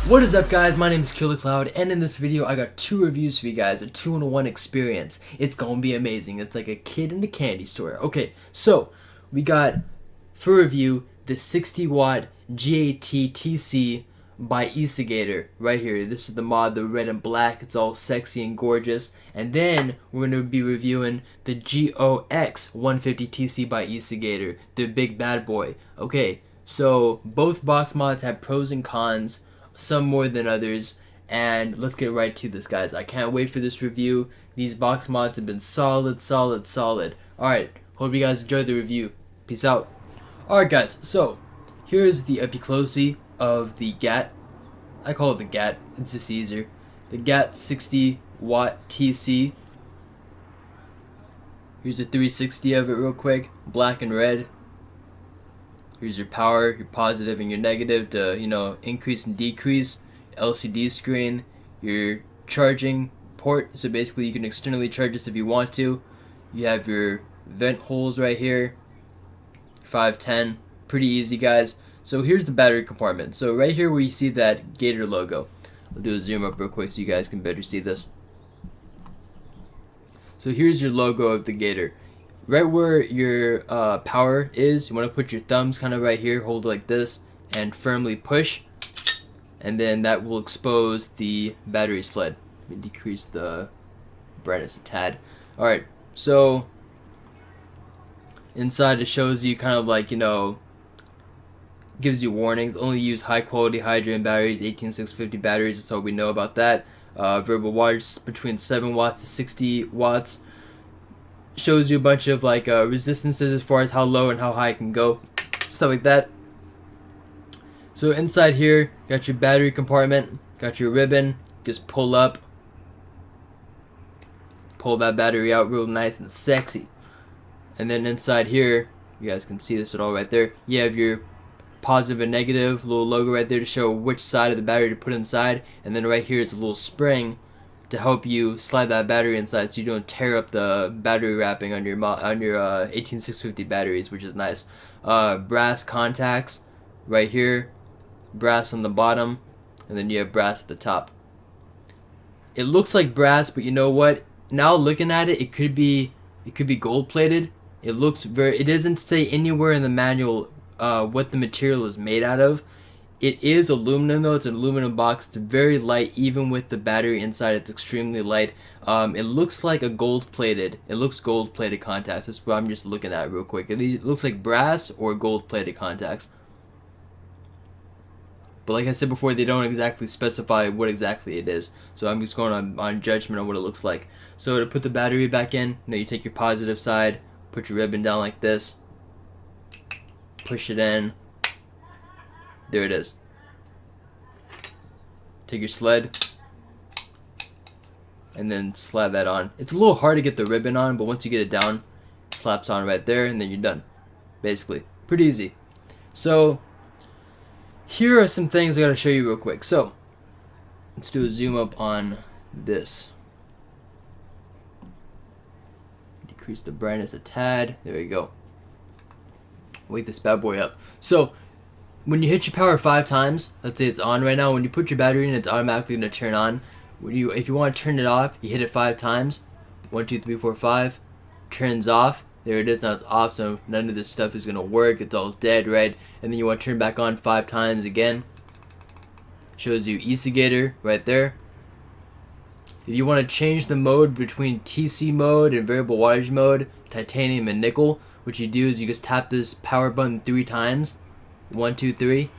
What is up, guys? My name is Killer Cloud, and in this video I got two reviews for you guys, a 2-in-1 experience. It's gonna be amazing. It's like a kid in a candy store. Okay, so we got for review the 60-watt GAT TC by Ecigator right here. This is the mod, the red and black. It's all sexy and gorgeous. And then we're gonna be reviewing the GOX 150 TC by Ecigator, the big bad boy. Okay, so both box mods have pros and cons, some more than others, and let's get right to this, guys. I can't wait for this review. These box mods have been solid. Alright, hope you guys enjoyed the review. Peace out. Alright, guys, so here's the epiclosi of the GAT. I call it the GAT, it's just easier. The GAT 60-watt TC. Here's a 360 of it real quick, black and red. Here's your power, your positive and your negative to, increase and decrease. LCD screen, your charging port, so basically you can externally charge this if you want to. You have your vent holes right here, 510, pretty easy, guys. So here's the battery compartment. So right here where you see that Gator logo, I'll do a zoom up real quick so you guys can better see this. So here's your logo of the Gator. Right where your power is, you want to put your thumbs kind of right here, hold it like this, and firmly push, and then that will expose the battery sled. Let me decrease the brightness a tad. Alright, so inside it shows you kind of like, gives you warnings. Only use high quality hydrogen batteries, 18650 batteries, that's all we know about that. Variable wattage between 7 watts to 60 watts. Shows you a bunch of like resistances as far as how low and how high it can go, stuff like that. So inside here, got your battery compartment, got your ribbon. Just pull up, pull that battery out real nice and sexy. And then inside here, you guys can see this at all right there. You have your positive and negative, little logo right there to show which side of the battery to put inside. And then right here is a little spring to help you slide that battery inside so you don't tear up the battery wrapping on your 18650 batteries, which is nice. Brass contacts right here, brass on the bottom, and then you have brass at the top. It looks like brass, but you know what? Now looking at it, it could be gold plated. It looks it doesn't say anywhere in the manual what the material is made out of. It is aluminum though. It's an aluminum box. It's very light. Even with the battery inside, it's extremely light. It looks like a gold-plated. It looks gold-plated contacts. That's what I'm just looking at real quick. It looks like brass or gold-plated contacts. But like I said before, they don't exactly specify what exactly it is. So I'm just going on judgment on what it looks like. So to put the battery back in, you take your positive side, put your ribbon down like this, push it in. There it is. Take your sled and then slap that on. It's a little hard to get the ribbon on, but once you get it down, it slaps on right there and then you're done. Basically, pretty easy. So here are some things I gotta show you real quick. So let's do a zoom up on this. Decrease the brightness a tad. There we go. Wake this bad boy up. So when you hit your power 5 times, let's say it's on right now, when you put your battery in, it's automatically going to turn on. If you want to turn it off, you hit it 5 times. 1, 2, 3, 4, 5. Turns off. There it is. Now it's off, so none of this stuff is going to work. It's all dead, right? And then you want to turn back on 5 times again. Shows you Ecigator right there. If you want to change the mode between TC mode and variable wattage mode, titanium and nickel, what you do is you just tap this power button 3 times. 1, 2, 3,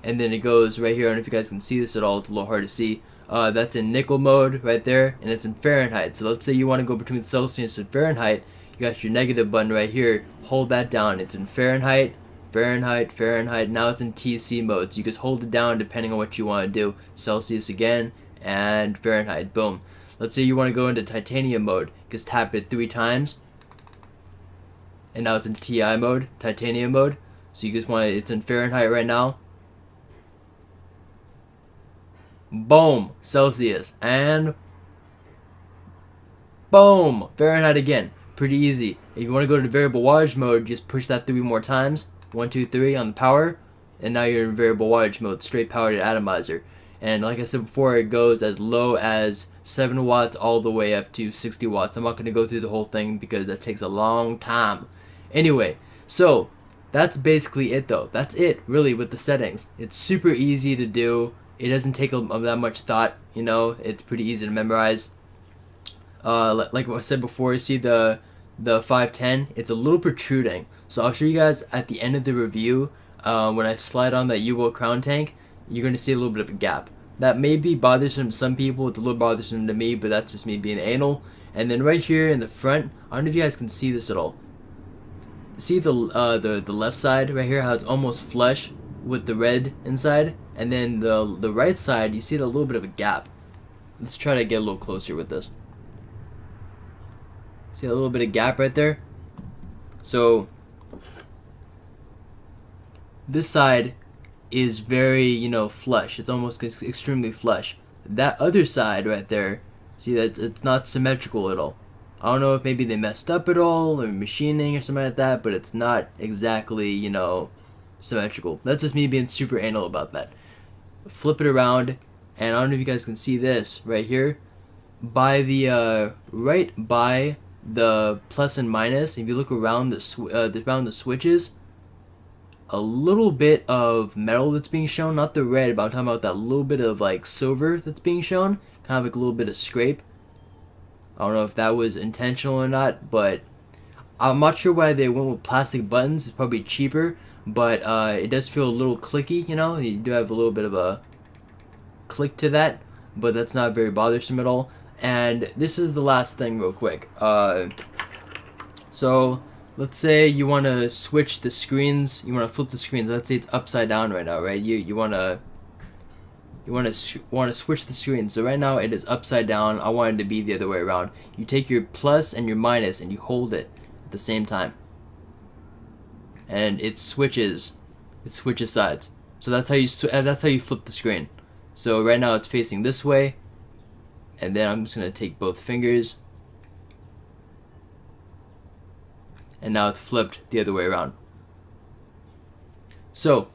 and then it goes right here. I don't know if you guys can see this at all. It's a little hard to see. That's in nickel mode right there, and it's in Fahrenheit. So let's say you want to go between Celsius and Fahrenheit. You got your negative button right here. Hold that down. It's in Fahrenheit, Fahrenheit, Fahrenheit. Now it's in TC mode. So you just hold it down depending on what you want to do. Celsius again and Fahrenheit. Boom. Let's say you want to go into titanium mode. Just tap it 3 times, and now it's in TI mode, titanium mode. So you just want it's in Fahrenheit right now. Boom, Celsius, and boom, Fahrenheit again. Pretty easy. If you want to go to variable wattage mode, just push that 3 more times. 1, 2, 3 on the power, and now you're in variable wattage mode, straight power to atomizer. And like I said before, it goes as low as 7 watts all the way up to 60 watts. I'm not going to go through the whole thing because that takes a long time. Anyway, so that's basically it though. That's it really with the settings. It's super easy to do. It doesn't take that much thought, you know. It's pretty easy to memorize. Like what I said before, you see the 510, it's a little protruding. So I'll show you guys at the end of the review, when I slide on that U-boat crown tank, you're going to see a little bit of a gap. That may be bothersome to some people, it's a little bothersome to me, but that's just me being anal. And then right here in the front, I don't know if you guys can see this at all. See the left side right here, how it's almost flush with the red inside, and then the right side, you see a little bit of a gap. Let's try to get a little closer with this. See a little bit of gap right there? So this side is very, you know, flush. It's almost extremely flush. That other side right there, see that it's not symmetrical at all. I don't know if maybe they messed up at all or machining or something like that, but it's not exactly, you know, symmetrical. That's just me being super anal about that. Flip it around, and I don't know if you guys can see this right here. By the right by the plus and minus, if you look around the switches, a little bit of metal that's being shown, not the red, but I'm talking about that little bit of like silver that's being shown, kind of like a little bit of scrape. I don't know if that was intentional or not, but I'm not sure why they went with plastic buttons. It's probably cheaper, but it does feel a little clicky, you know. You do have a little bit of a click to that, but that's not very bothersome at all. And this is the last thing real quick. So let's say you want to switch the screens, you want to flip the screens. Let's say it's upside down right now, right? You want to switch the screen. So right now it is upside down. I want it to be the other way around. You take your plus and your minus and you hold it at the same time, and it switches sides. So that's how you flip the screen. So right now it's facing this way, and then I'm just gonna take both fingers, and now it's flipped the other way around. So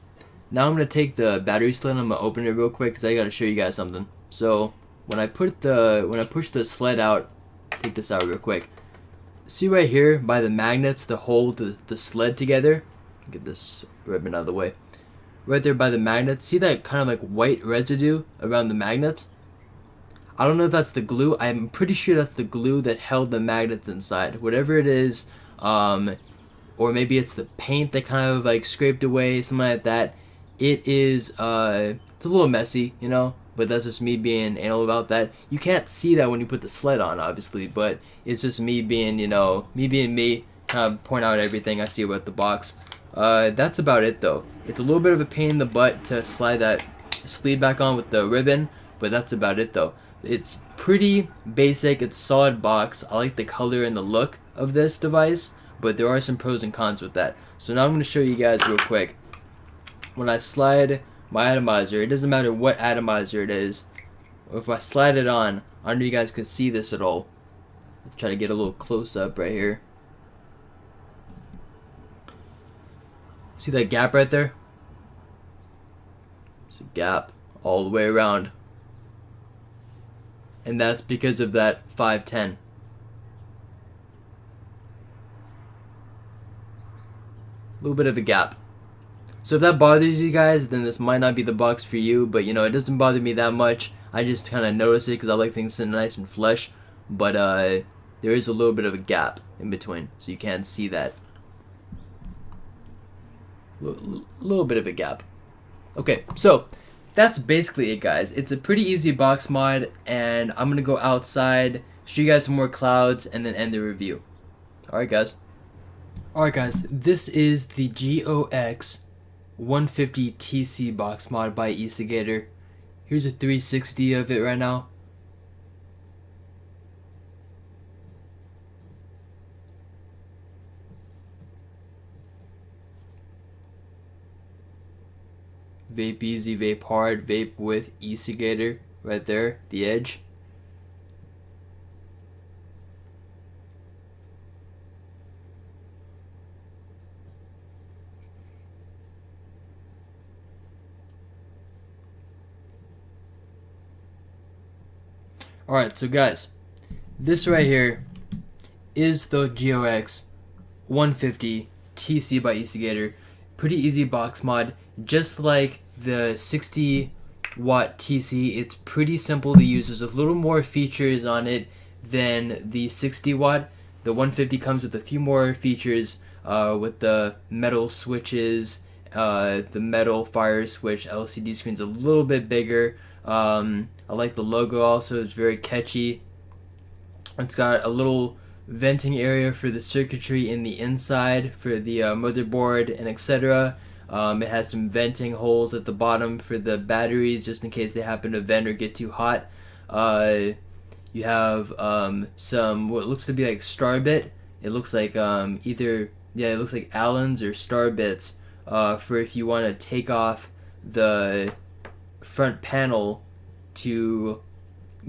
now I'm gonna take the battery sled and I'm gonna open it real quick because I gotta show you guys something. So when I push the sled out, take this out real quick. See right here by the magnets to hold the sled together. Get this ribbon out of the way. Right there by the magnets, see that kind of like white residue around the magnets? I don't know if that's the glue. I'm pretty sure that's the glue that held the magnets inside. Whatever it is, or maybe it's the paint that kind of like scraped away, something like that. It is, it's a little messy, you know, but that's just me being anal about that. You can't see that when you put the sled on, obviously, but it's just me being, you know, me, kind of point out everything I see about the box. That's about it though. It's a little bit of a pain in the butt to slide that sleeve back on with the ribbon, but that's about it though. It's pretty basic. It's a solid box. I like the color and the look of this device, but there are some pros and cons with that. So now I'm going to show you guys real quick. When I slide my atomizer, it doesn't matter what atomizer it is. If I slide it on, I don't know if you guys can see this at all. Let's try to get a little close up right here. See that gap right there? It's a gap all the way around. And that's because of that 510. A little bit of a gap. So if that bothers you guys, then this might not be the box for you, but you know, it doesn't bother me that much. I just kind of notice it because I like things nice and flush, but there is a little bit of a gap in between, so you can see that. Little bit of a gap. Okay, so that's basically it, guys. It's a pretty easy box mod, and I'm gonna go outside, show you guys some more clouds, and then end the review. Alright guys, this is the GOX 150 TC box mod by Ecigator. Here's a 360 of it right now. Vape easy, vape hard, vape with Ecigator right there, the edge. Alright, so guys, this right here is the GOX 150 TC by Ecigator. Pretty easy box mod. Just like the 60 watt TC, it's pretty simple to use. There's a little more features on it than the 60 watt. The 150 comes with a few more features with the metal switches, the metal fire switch. LCD screen's a little bit bigger. I like the logo also, it's very catchy. It's got a little venting area for the circuitry in the inside for the motherboard and etc. It has some venting holes at the bottom for the batteries just in case they happen to vent or get too hot. You have some what looks to be like star bit. It looks like it looks like Allen's or star bits for if you want to take off the front panel to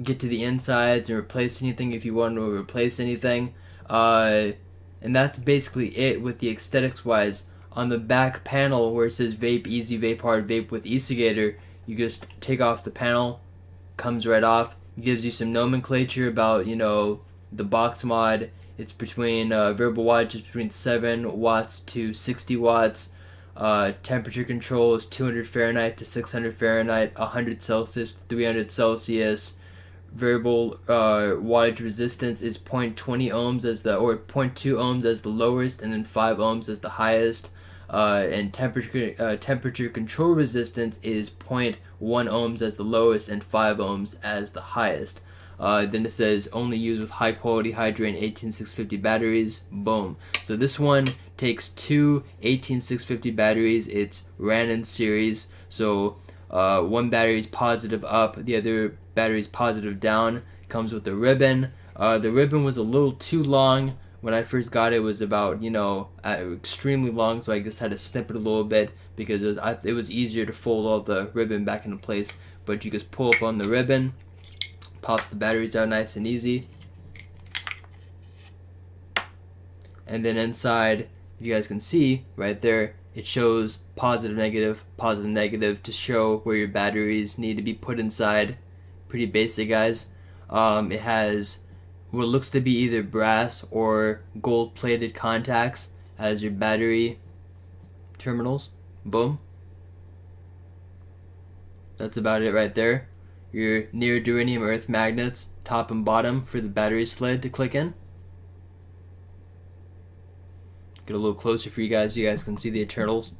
get to the insides and replace anything if you want to replace anything. And that's basically it with the aesthetics wise. On the back panel where it says vape easy, vape hard, vape with Ecigator, you just take off the panel, comes right off. It gives you some nomenclature about, you know, the box mod. It's between variable wattage is between 7 watts to 60 watts. Temperature control is 200 Fahrenheit to 600 Fahrenheit, 100 Celsius, 300 Celsius. Variable wattage resistance is 0.20 ohms as the, or 0.2 ohms as the lowest, and then 5 ohms as the highest. And temperature control resistance is 0.1 ohms as the lowest and 5 ohms as the highest. Then it says only used with high quality high drain 18650 batteries. Boom. So this one takes two 18650 batteries. It's ran in series. So one battery is positive up, the other battery is positive down. Comes with a ribbon. The ribbon was a little too long. When I first got it, it was about, you know, extremely long, so I just had to snip it a little bit because it was easier to fold all the ribbon back into place. But you just pull up on the ribbon, pops the batteries out nice and easy. And then inside, you guys can see right there, it shows positive, negative to show where your batteries need to be put inside. Pretty basic, guys. It has what looks to be either brass or gold plated contacts as your battery terminals. Boom. That's about it right there. Your neodymium earth magnets, top and bottom for the battery sled to click in. Get a little closer for you guys so you guys can see the internals.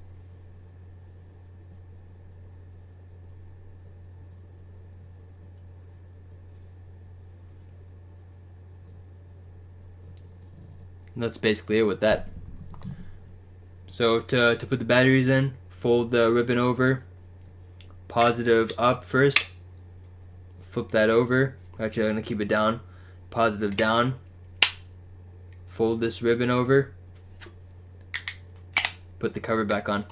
And that's basically it with that. So to put the batteries in, fold the ribbon over, positive up first, flip that over, actually I'm going to keep it down, positive down, fold this ribbon over, put the cover back on.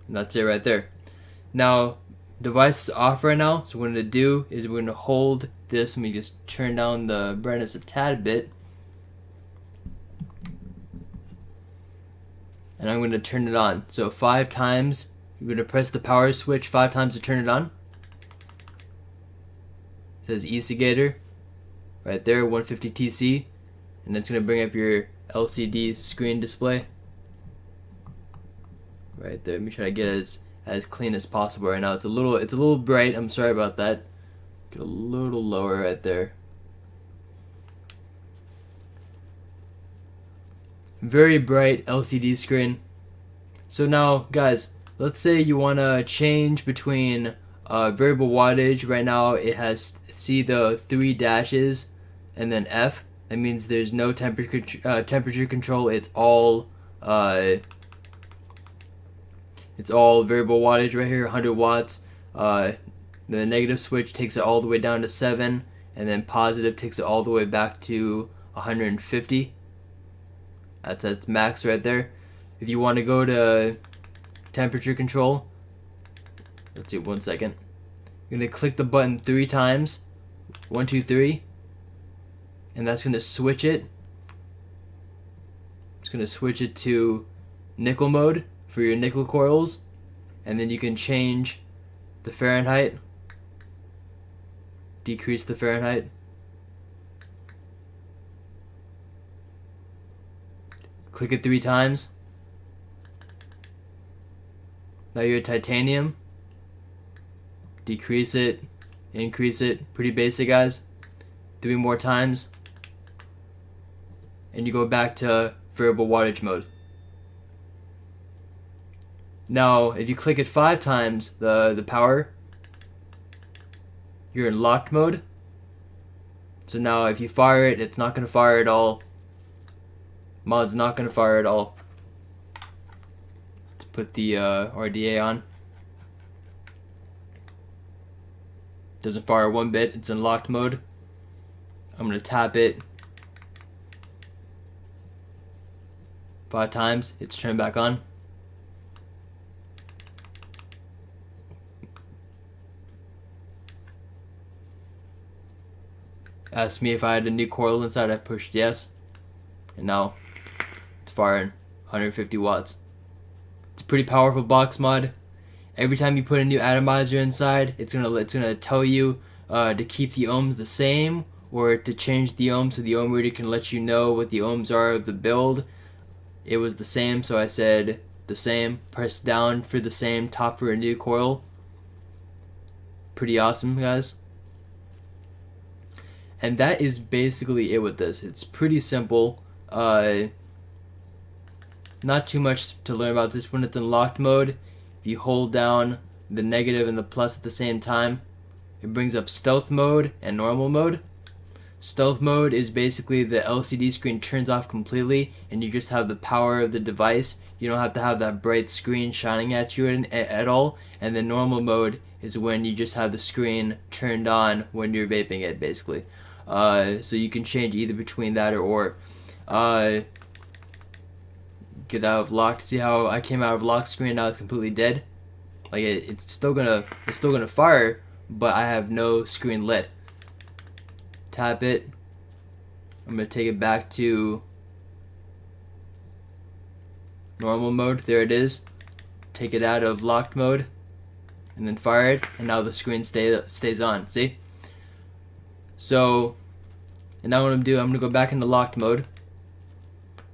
And that's it right there. Now, device is off right now, so what I'm going to do is we're going to hold this. Let me just turn down the brightness a tad bit. And I'm going to turn it on. So 5 times, you're going to press the power switch 5 times to turn it on. It says Ecigator right there, 150 TC. And that's going to bring up your LCD screen display. Right there. Let me try to get as clean as possible right now. It's a little bright. I'm sorry about that. Get a little lower right there. Very bright LCD screen. So now, guys, let's say you want to change between variable wattage. Right now, it has, see the 3 dashes and then F. That means there's no temperature control. It's all variable wattage right here, 100 watts. The negative switch takes it all the way down to 7, and then positive takes it all the way back to 150. That's max right there. If you want to go to temperature control, let's see, 1 second. You're going to click the button 3 times, 1, 2, 3, and that's going to switch it. It's going to switch it to nickel mode for your nickel coils, and then you can change the Fahrenheit decrease the Fahrenheit. Click it 3 times. Now you're at titanium. Decrease it, increase it. Pretty basic, guys. 3 more times. And you go back to variable wattage mode. Now, if you click it 5 times, the power, you're in locked mode. So now if you fire it, it's not going to fire at all. Mod's not going to fire at all. Let's put the RDA on. Doesn't fire one bit. It's in locked mode. I'm going to tap it 5 times. It's turned back on. Asked me if I had a new coil inside. I pushed yes. And now it's firing 150 watts. It's a pretty powerful box mod. Every time you put a new atomizer inside, it's gonna tell you to keep the ohms the same or to change the ohms, so the ohm reader can let you know what the ohms are of the build. It was the same, so I said the same. Press down for the same, top for a new coil. Pretty awesome, guys. And that is basically it with this. It's pretty simple. Not too much to learn about this when it's in locked mode. If you hold down the negative and the plus at the same time, it brings up stealth mode and normal mode. Stealth mode is basically the LCD screen turns off completely and you just have the power of the device. You don't have to have that bright screen shining at you at all. And then normal mode is when you just have the screen turned on when you're vaping it, basically. So you can change either between that or get out of locked. See how I came out of lock screen, now it's completely dead. Like it's still gonna fire, but I have no screen lit. Tap it. I'm gonna take it back to normal mode. There it is. Take it out of locked mode and then fire it, and now the screen stays on. See? So, and now what I'm gonna do, I'm gonna go back into locked mode.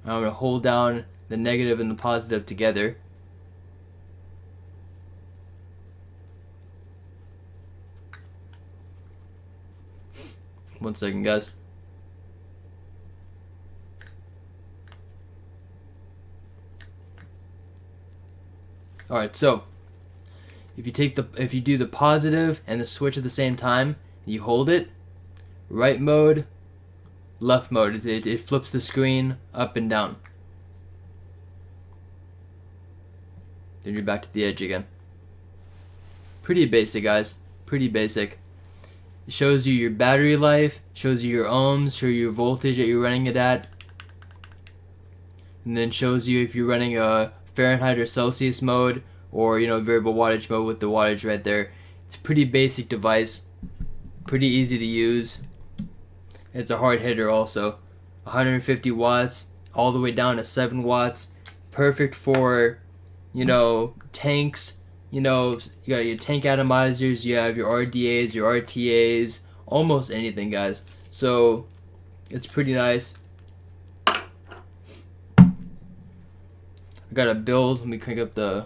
I'm gonna hold down the negative and the positive together. One second, guys. Alright, so if you do the positive and the switch at the same time, you hold it, right mode, left mode, it flips the screen up and down. Then you're back to the edge again. Pretty basic, guys. Pretty basic. It shows you your battery life, shows you your ohms, shows you your voltage that you're running it at, and then shows you if you're running a Fahrenheit or Celsius mode, or variable wattage mode with the wattage right there. It's a pretty basic device, pretty easy to use. It's a hard hitter also. 150 watts all the way down to 7 watts. Perfect for tanks. You got your tank atomizers, you have your RDAs, your RTAs, almost anything, guys. So it's pretty nice. I got a build. Let me crank up the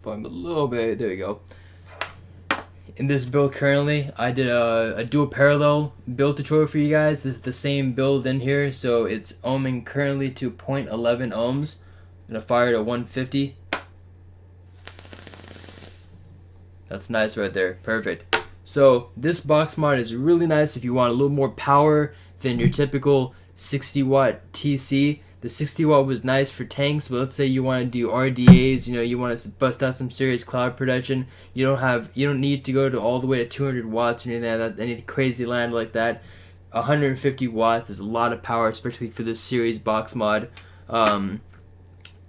volume a little bit. There we go. In this build currently, I did a dual parallel build tutorial for you guys. This is the same build in here, so it's ohming currently to 0.11 ohms. I'm gonna fire it at 150. That's nice right there. Perfect. So this box mod is really nice if you want a little more power than your typical 60 watt TC. The 60 watt was nice for tanks, but let's say you want to do RDAs, you want to bust out some serious cloud production. You don't need to go to all the way to 200 watts or anything like that, any crazy land like that. 150 watts is a lot of power, especially for this series box mod. A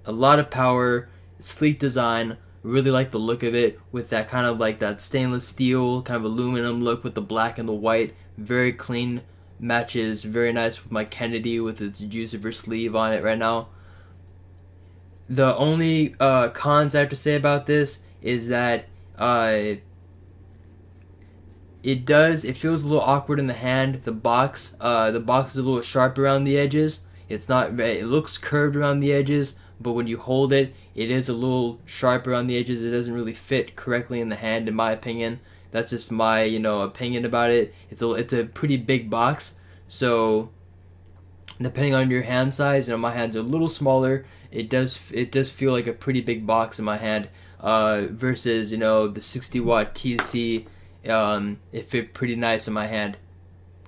lot of power, sleek design. Really like the look of it with that kind of like that stainless steel kind of aluminum look with the black and the white. Very clean, matches very nice with my Kennedy with its juicifer sleeve on it right now. The only cons I have to say about this is that It feels a little awkward in the hand. The box is a little sharp around the edges. It looks curved around the edges, but when you hold it, it is a little sharp around the edges. It doesn't really fit correctly in the hand, in my opinion. That's just my, opinion about it. It's a pretty big box, so depending on your hand size, my hands are a little smaller. It does feel like a pretty big box in my hand. Versus the 60-watt TC, it fit pretty nice in my hand,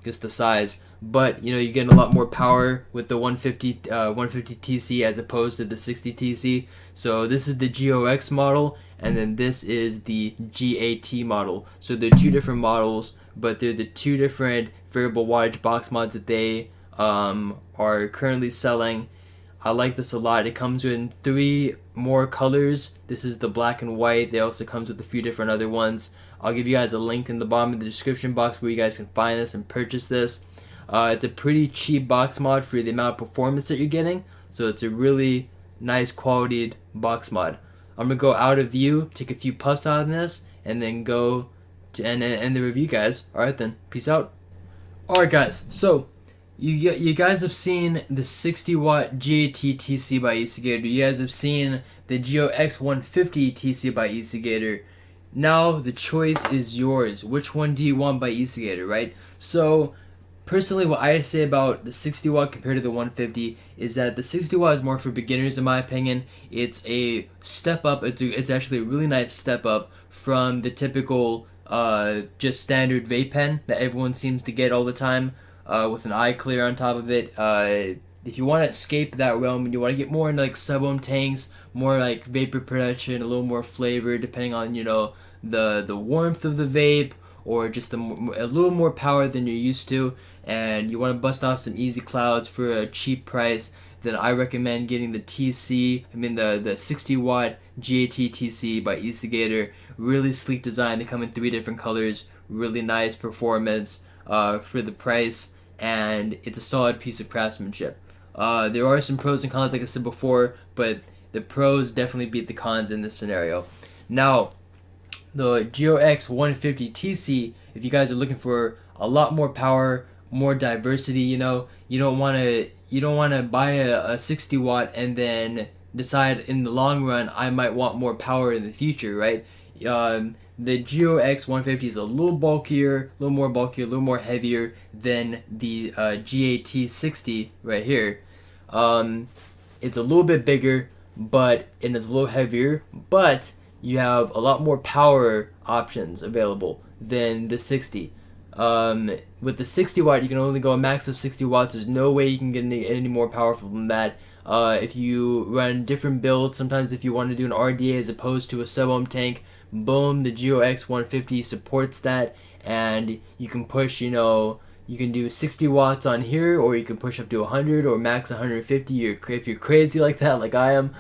just the size. But you're getting a lot more power with the 150 TC as opposed to the 60 TC. So this is the GOX model, and then this is the GAT model. So they're two different models, but they're the two different variable wattage box mods that they are currently selling. I like this a lot. It comes in 3 more colors. This is the black and white. It also comes with a few different other ones. I'll give you guys a link in the bottom of the description box where you guys can find this and purchase this. It's a pretty cheap box mod for the amount of performance that you're getting, so it's a really nice quality box mod. I'm gonna go out of view, take a few puffs out of this, and then go to end the review, guys. All right then, peace out. All right, guys. So you guys have seen the 60-watt GAT TC by Ecigator. You guys have seen the GOX 150 TC by Ecigator. Now the choice is yours. Which one do you want by Ecigator, right? So personally, what I say about the 60 watt compared to the 150 is that the 60 watt is more for beginners, in my opinion. It's a step up. It's actually a really nice step up from the typical just standard vape pen that everyone seems to get all the time, with an eye clear on top of it. If you want to escape that realm and you want to get more into like sub-ohm tanks, more like vapor production, a little more flavor depending on the warmth of the vape, or just a little more power than you're used to, and you want to bust off some easy clouds for a cheap price, then I recommend getting the 60 watt GAT TC by Ecigator. Really sleek design. They come in 3 different colors. Really nice performance for the price, and it's a solid piece of craftsmanship. There are some pros and cons, like I said before, but the pros definitely beat the cons in this scenario. Now, the GOX 150 TC, if you guys are looking for a lot more power, more diversity, you don't want to buy a 60 watt and then decide in the long run I might want more power in the future, right? The GOX 150 is a little more heavier than the GAT 60 right here. It's a little bit bigger, and it's a little heavier, but you have a lot more power options available than the 60. With the 60 watt, you can only go a max of 60 watts. There's no way you can get any more powerful than that. If you run different builds, sometimes if you want to do an RDA as opposed to a sub-ohm tank, boom, the GOX 150 supports that, and you can push, you can do 60 watts on here, or you can push up to 100 or max 150 if you're crazy like that, like I am.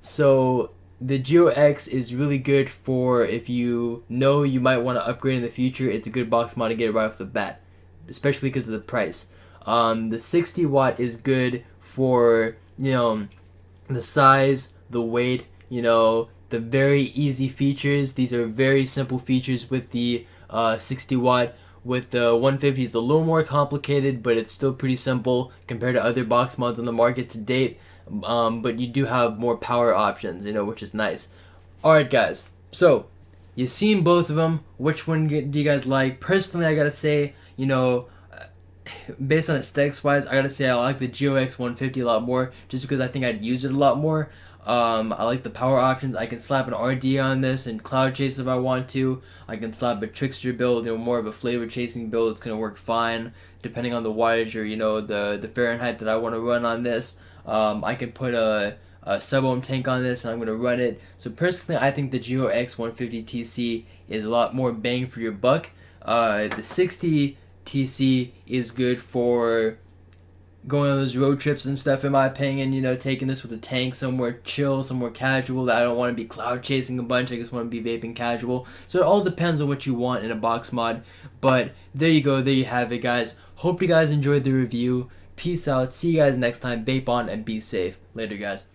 So the GOX is really good for if you might want to upgrade in the future. It's a good box mod to get it right off the bat, especially because of the price. The 60 watt is good for the size, the weight, the very easy features. These are very simple features with the 60 watt. With the 150, it's a little more complicated, but it's still pretty simple compared to other box mods on the market to date. But you do have more power options, which is nice. Alright, guys, so you've seen both of them. Which one do you guys like? Personally, I gotta say, based on aesthetics wise, I gotta say I like the GOX 150 a lot more, just because I think I'd use it a lot more. I like the power options. I can slap an RD on this and cloud chase if I want to. I can slap a trickster build, more of a flavor chasing build. It's gonna work fine depending on the wattage or the Fahrenheit that I want to run on this. I can put a sub-ohm tank on this and I'm gonna run it. So personally, I think the GOX 150 TC is a lot more bang for your buck. The 60 TC is good for going on those road trips and stuff, in my opinion, taking this with a tank somewhere chill, somewhere casual that I don't want to be cloud chasing a bunch. I just want to be vaping casual. So it all depends on what you want in a box mod. But there you go. There you have it, guys. Hope you guys enjoyed the review. Peace out. See you guys next time. Vape on and be safe. Later, guys.